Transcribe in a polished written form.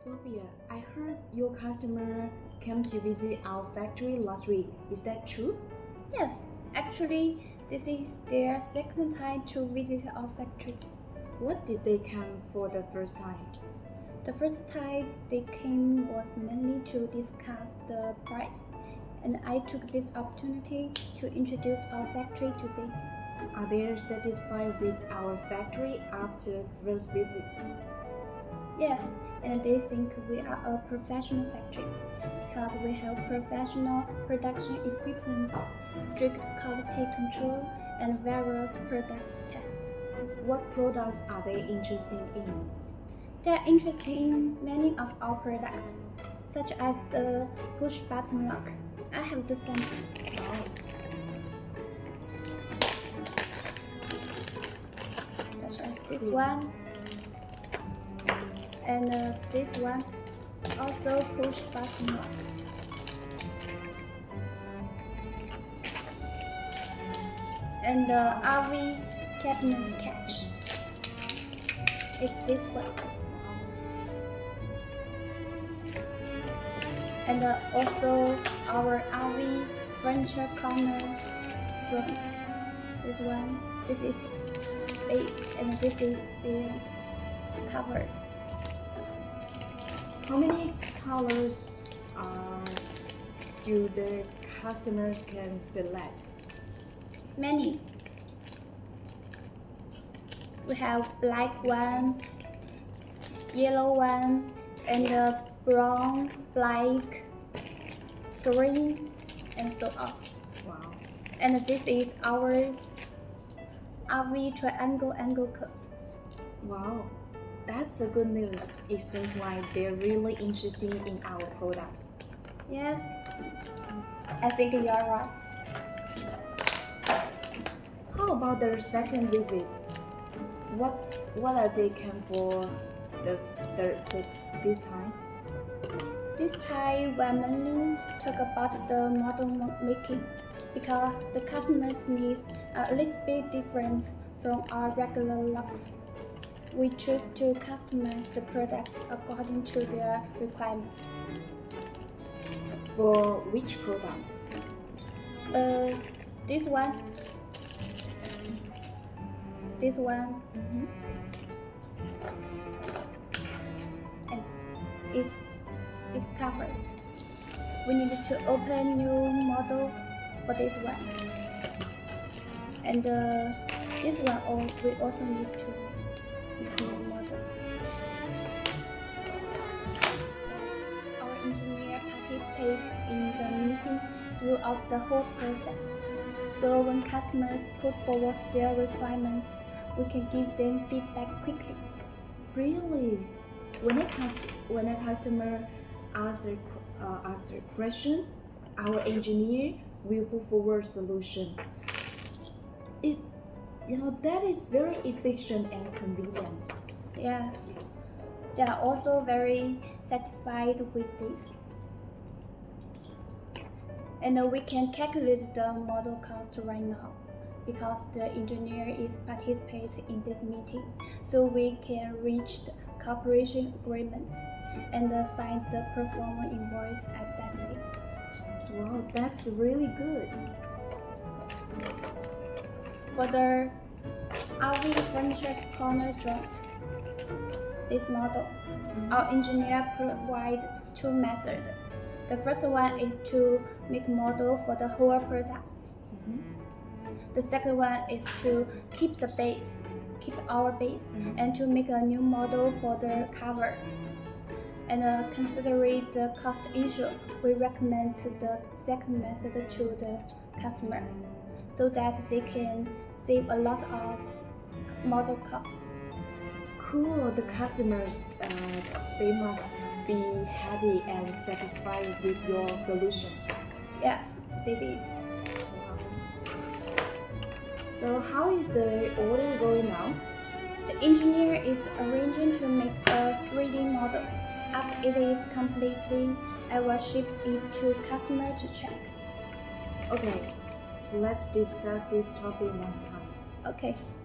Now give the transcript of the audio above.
Sophia, I heard your customer came to visit our factory last week. Is that true? Yes, actually, this is their second time to visit our factory. What did they come for the first time? The first time they came was mainly to discuss the price, and I took this opportunity to introduce our factory to them. Are they satisfied with our factory after first visit? Yes, and they think we are a professional factory because we have professional production equipment, strict quality control, and various product tests. What products are they interested in? They are interested in many of our products, such as the push button lock. I have the sample. Wow. Such as this one, and this one, also push button lock. And the RV cabinet catch is this one. And also our RV furniture corner drones. This one, this is base, and this is the cover. How many colors do the customers can select? Many. We have black one, yellow one, and brown, black, green, and so on. Wow. And this is our RV triangle angle curve. Wow. That's a good news. It seems like they're really interested in our products. Yes, I think you're right. How about their second visit? What are they come for this time? This time we mainly talk about the model making because the customer's needs are a little bit different from our regular locks. We choose to customize the products according to their requirements. For which products? This one. This one. And it's covered. We need to open new model for this one. And this one we also need to new model. Our engineer participates in the meeting throughout the whole process. So when customers put forward their requirements, we can give them feedback quickly. Really? When a customer asks a question, our engineer will put forward solution. That is very efficient and convenient. Yes, they are also very satisfied with this. And we can calculate the model cost right now because the engineer is participating in this meeting, so we can reach the cooperation agreements and sign the performance invoice at that date. Wow, that's really good. For the RV furniture corner joints, this model, our engineer provide two methods. The first one is to make model for the whole product. The second one is to keep our base, and to make a new model for the cover. And considering the cost issue, we recommend the second method to the customer, so that they can save a lot of model costs. Cool. The customers, they must be happy and satisfied with your solutions. Yes, they did. Wow. So how is the order going now? The engineer is arranging to make a 3D model. After it is completely, I will ship it to customer to check. Okay, let's discuss this topic next time. Okay.